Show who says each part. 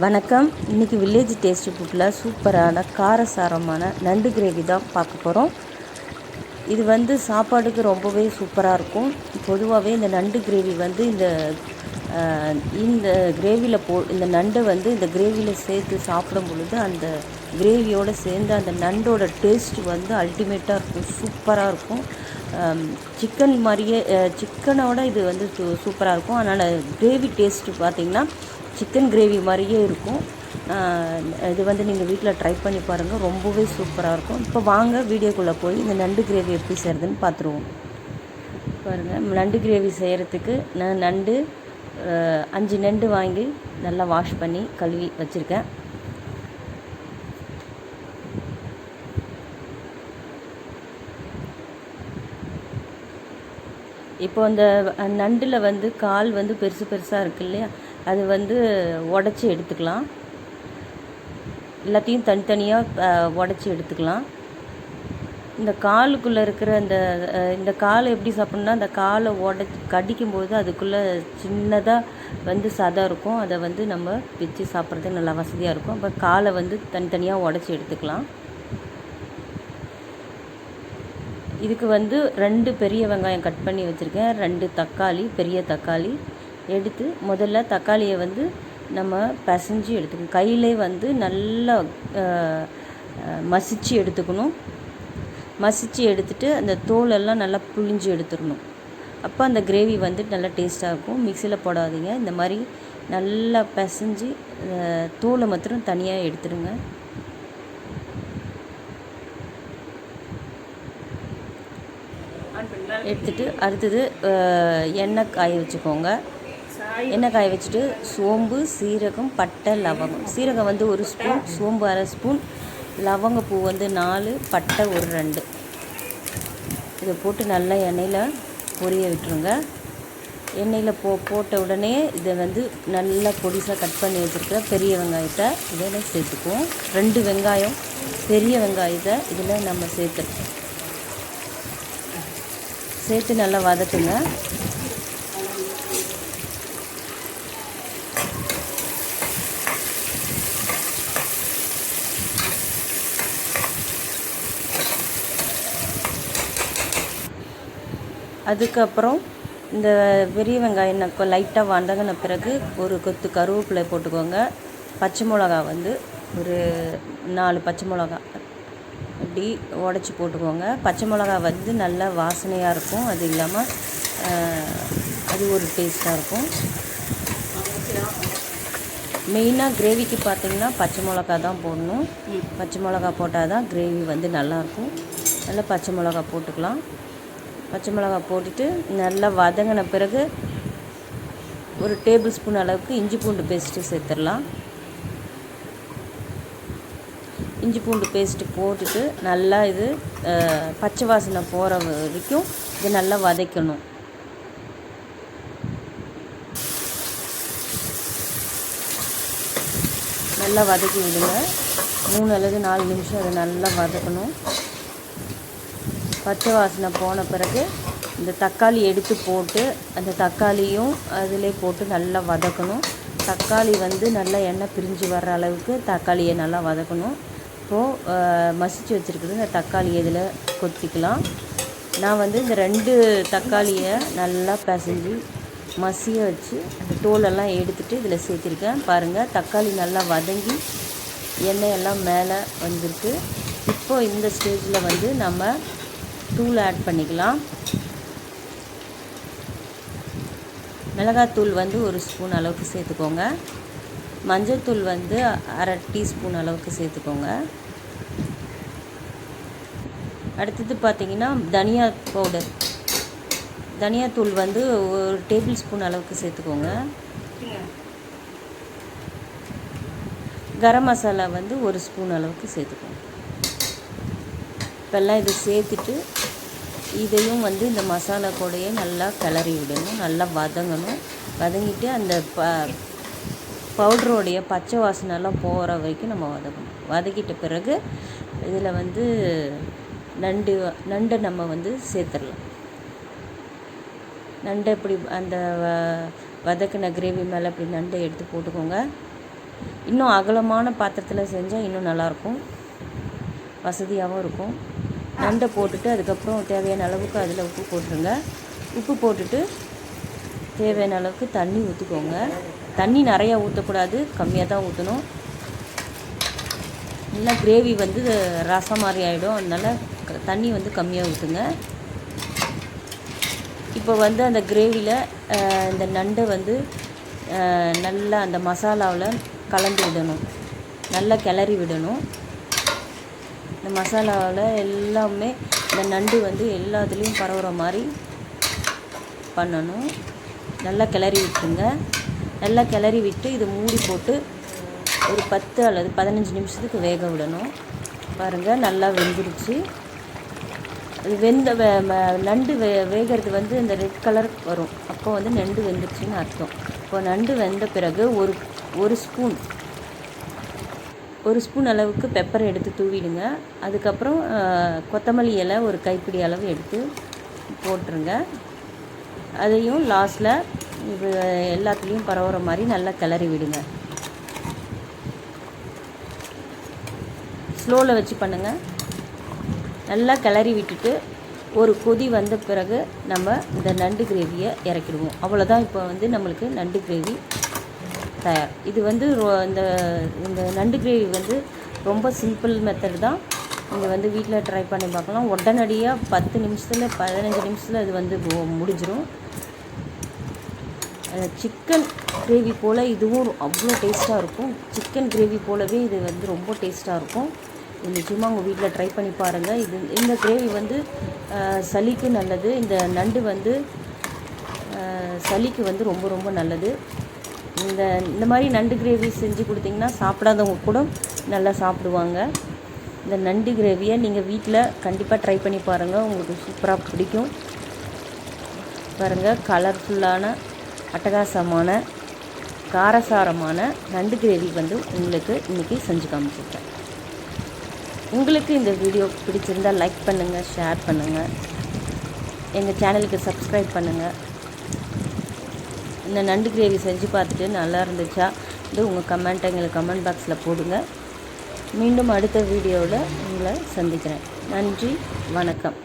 Speaker 1: வணக்கம். இன்றைக்கி village taste ஃபுட்டில் சூப்பரான காரசாரமான நண்டு கிரேவி தான் பார்க்க போகிறோம். இது வந்து சாப்பாடுக்கு ரொம்பவே சூப்பராக இருக்கும். பொதுவாகவே இந்த நண்டு கிரேவி வந்து இந்த கிரேவியில் இந்த நண்டை வந்து இந்த கிரேவியில் சேர்த்து சாப்பிடும் பொழுது அந்த கிரேவியோடு சேர்ந்து அந்த நண்டோட டேஸ்ட் வந்து அல்டிமேட்டாக இருக்கும், சூப்பராக இருக்கும். சிக்கன் மாதிரியே சிக்கனோட இது வந்து சூப்பராக இருக்கும். அதனால் கிரேவி டேஸ்ட்டு பார்த்திங்கன்னா சிக்கன் கிரேவி மாதிரியே இருக்கும். இது வந்து நீங்கள் வீட்டில் ட்ரை பண்ணி பாருங்கள், ரொம்பவே சூப்பராக இருக்கும். இப்போ வாங்க வீடியோக்குள்ளே போய் இந்த நண்டு கிரேவி எப்படி செய்கிறதுன்னு பார்த்துருவோம். பாருங்கள், நண்டு கிரேவி செய்கிறதுக்கு நான் 5 நண்டு வாங்கி நல்லா வாஷ் பண்ணி கழுவி வச்சுருக்கேன். இப்போ அந்த நண்டில் வந்து கால் வந்து பெருசு பெருசாக இருக்குது இல்லையா, அது வந்து உடச்சி எடுத்துக்கலாம். எல்லாத்தையும் தனித்தனியாக உடச்சி எடுத்துக்கலாம். இந்த காலுக்குள்ளே இருக்கிற இந்த காலை எப்படி சாப்பிட்ணுன்னா, அந்த காலை கடிக்கும்போது அதுக்குள்ளே சின்னதாக வந்து சதை இருக்கும். அதை வந்து நம்ம பிச்சு சாப்பிட்றதுக்கு நல்லா வசதியாக இருக்கும். அப்போ காலை வந்து தனித்தனியாக உடச்சி எடுத்துக்கலாம். இதுக்கு வந்து 2 பெரிய வெங்காயம் கட் பண்ணி வச்சுருக்கேன். 2 தக்காளி, பெரிய தக்காளி எடுத்து முதல்ல தக்காளியை வந்து நம்ம பிசைஞ்சு எடுத்துக்கணும். கையிலே வந்து நல்லா மசிச்சு எடுத்துக்கணும். மசிச்சு எடுத்துட்டு அந்த தோலெல்லாம் நல்லா புழிஞ்சு எடுத்துடணும். அப்போ அந்த கிரேவி வந்து நல்லா டேஸ்ட்டாக இருக்கும். மிக்சியில் போடாதீங்க, இந்த மாதிரி நல்லா பிசைஞ்சு தோலை மாத்திரம் தனியாக எடுத்துடுங்க. எடுத்துட்டு அடுத்தது எண்ணெய் காய வச்சுக்கோங்க. எண்ணெய் காய வச்சுட்டு சோம்பு, சீரகம், பட்டை, லவங்கம். சீரகம் வந்து 1 ஸ்பூன், சோம்பு 1/2 ஸ்பூன், லவங்கப்பூ வந்து 4, பட்டை ஒரு 2. இதை போட்டு நல்லா எண்ணெயில் பொரிய விட்டுருங்க. எண்ணெயில் போட்ட உடனே இதை வந்து நல்லா பொடிசாக கட் பண்ணி வச்சுருக்கிற பெரிய வெங்காயத்தை இதில் சேர்த்துக்குவோம். 2 வெங்காயம் பெரிய வெங்காயத்தை இதில் நம்ம சேர்த்து நல்லா வதக்குங்க. அதுக்கப்புறம் இந்த பெரிய வெங்காயம் லைட்டாக வதங்கின பிறகு ஒரு கொத்து கருவேப்பிலை போட்டுக்கோங்க. பச்சை மிளகா வந்து ஒரு 4 பச்சை மிளகா இப்படி உடச்சி போட்டுக்கோங்க. பச்சை மிளகா வந்து நல்லா வாசனையாக இருக்கும். அது இல்லாமல் அது ஒரு டேஸ்ட்டாக இருக்கும். மெயினாக கிரேவிக்கு பார்த்திங்கன்னா பச்சை மிளகா தான் போடணும். பச்சை மிளகா போட்டால் தான் கிரேவி வந்து நல்லாயிருக்கும். நல்லா பச்சை மிளகா போட்டுக்கலாம். பச்சை மிளகா போட்டுட்டு நல்லா வதங்கின பிறகு ஒரு டேபிள் ஸ்பூன் அளவுக்கு இஞ்சி பூண்டு பேஸ்ட்டு சேர்த்துடலாம். இஞ்சி பூண்டு பேஸ்ட்டு போட்டுட்டு நல்லா இது பச்சை வாசனை போகிற வரைக்கும் இது நல்லா வதக்கணும். நல்லா வதக்கி விடுங்க. 3 அல்லது 4 நிமிஷம் அதை நல்லா வதக்கணும். பச்சை வாசனை போன பிறகு இந்த தக்காளி எடுத்து போட்டு அந்த தக்காளியும் அதிலே போட்டு நல்லா வதக்கணும். தக்காளி வந்து நல்லா எண்ணெய் பிரிஞ்சு வர்ற அளவுக்கு தக்காளியை நல்லா வதக்கணும். இப்போது மசிச்சு வச்சுருக்குது இந்த தக்காளி இதில் கொத்திக்கலாம். நான் வந்து இந்த 2 தக்காளியை நல்லா பிசைஞ்சு மசிய வச்சு அந்த தோலெல்லாம் எடுத்துகிட்டு இதில் சேர்த்திருக்கேன். பாருங்கள், தக்காளி நல்லா வதங்கி எண்ணெயெல்லாம் மேலே வந்திருக்கு. இப்போது இந்த ஸ்டேஜில் வந்து நம்ம தூள் ஆட் பண்ணிக்கலாம். மிளகாத்தூள் வந்து 1 ஸ்பூன் அளவுக்கு சேர்த்துக்கோங்க. மஞ்சள் தூள் வந்து 1/2 டீஸ்பூன் அளவுக்கு சேர்த்துக்கோங்க. அடுத்தது பார்த்திங்கன்னா தனியா பவுடர், தனியாத்தூள் வந்து 1 டேபிள் ஸ்பூன் அளவுக்கு சேர்த்துக்கோங்க. கரம் மசாலா வந்து 1 ஸ்பூன் அளவுக்கு சேர்த்துக்கோங்க. இப்போல்லாம் இதை சேர்த்துட்டு இதையும் வந்து இந்த மசாலா கூடையே நல்லா கிளறி விடணும். நல்லா வதங்கணும். வதங்கிட்டு அந்த பவுடரோடைய பச்சை வாசனைலாம் போகிற வரைக்கும் நம்ம வதக்கணும். வதக்கிட்ட பிறகு இதில் வந்து நண்டை நம்ம வந்து சேர்த்துடலாம். நண்டை இப்படி அந்த வதக்கின கிரேவி மேலே இப்படி நண்டை எடுத்து போட்டுக்கோங்க. இன்னும் அகலமான பாத்திரத்தில் செஞ்சால் இன்னும் நல்லாயிருக்கும், வசதியாகவும் இருக்கும். நண்டை போட்டுட்டு அதுக்கப்புறம் தேவையான அளவுக்கு அதில் உப்பு போட்டுருங்க. உப்பு போட்டுட்டு தேவையான அளவுக்கு தண்ணி ஊற்றிக்கோங்க. தண்ணி நிறையா ஊற்றக்கூடாது, கம்மியாக தான் ஊற்றணும். நல்லா கிரேவி வந்து ரசம் மாதிரி ஆகிடும், அதனால் தண்ணி வந்து கம்மியாக ஊற்றுங்க. இப்போ வந்து அந்த கிரேவியில் இந்த நண்டை வந்து நல்லா அந்த மசாலாவில் கலந்து விடணும், நல்லா கிளறி விடணும். இந்த மசாலாவில் எல்லாமே இந்த நண்டு வந்து எல்லாத்துலேயும் பரவுற மாதிரி பண்ணணும். நல்லா கிளறி விட்டுருங்க. நல்லா கிளறி விட்டு இது மூடி போட்டு ஒரு 10 அல்லது 15 நிமிஷத்துக்கு வேக விடணும். பாருங்கள், நல்லா வெந்துருச்சு. அது நண்டு வேகிறது வந்து இந்த ரெட் கலர் வரும், அப்போ வந்து நண்டு வெந்துருச்சுன்னு அர்த்தம். இப்போ நண்டு வெந்த பிறகு ஒரு ஸ்பூன் அளவுக்கு பெப்பர் எடுத்து தூவிடுங்க. அதுக்கப்புறம் கொத்தமல்லி இலை ஒரு கைப்பிடி அளவு எடுத்து போட்டுருங்க. அதையும் லாஸ்ட்டில் இது எல்லாத்துலேயும் பரவுற மாதிரி நல்லா கிளறி விடுங்க. ஸ்லோவில் வச்சு பண்ணுங்கள். நல்லா கிளறி விட்டுட்டு ஒரு கொதி வந்த பிறகு நம்ம இந்த நண்டு கிரேவியை இறக்கிடுவோம். அவ்வளோதான். இப்போ வந்து நம்மளுக்கு நண்டு கிரேவி தயார். இது வந்து இந்த நண்டு கிரேவி வந்து ரொம்ப சிம்பிள் மெத்தட் தான். நீங்கள் வந்து வீட்டில் ட்ரை பண்ணி பார்க்கலாம். உடனடியாக 10 நிமிஷத்தில் 15 நிமிஷத்தில் இது வந்து முடிஞ்சிடும். சிக்கன் கிரேவி போல் இதுவும் அவ்வளோ டேஸ்ட்டாக இருக்கும். சிக்கன் கிரேவி போலவே இது வந்து ரொம்ப டேஸ்ட்டாக இருக்கும். இது நிச்சயமாக உங்கள் வீட்டில் ட்ரை பண்ணி பாருங்கள். இந்த கிரேவி வந்து சளிக்கு நல்லது. இந்த நண்டு வந்து சளிக்கு வந்து ரொம்ப ரொம்ப நல்லது. இந்த மாதிரி நண்டு கிரேவி செஞ்சு கொடுத்திங்கன்னா சாப்பிடாதவங்க கூட நல்லா சாப்பிடுவாங்க. இந்த நண்டு கிரேவியை நீங்கள் வீட்டில் கண்டிப்பாக ட்ரை பண்ணி பாருங்கள், உங்களுக்கு சூப்பராக பிடிக்கும். பாருங்கள், கலர்ஃபுல்லான அட்டகாசமான காரசாரமான நண்டு கிரேவி வந்து உங்களுக்கு இன்றைக்கி செஞ்சு காமிச்சிருக்கேன். உங்களுக்கு இந்த வீடியோ பிடிச்சிருந்தால் லைக் பண்ணுங்கள், ஷேர் பண்ணுங்கள், எங்கள் சேனலுக்கு சப்ஸ்கிரைப் பண்ணுங்கள். இந்த நண்டு கிரேவி செஞ்சு பார்த்துட்டு நல்லா இருந்துச்சா இது உங்கள் கமெண்ட்டை எங்களுக்கு கமெண்ட் பாக்ஸில் போடுங்க. மீண்டும் அடுத்த வீடியோவில் உங்களை சந்திக்கிறேன். நன்றி, வணக்கம்.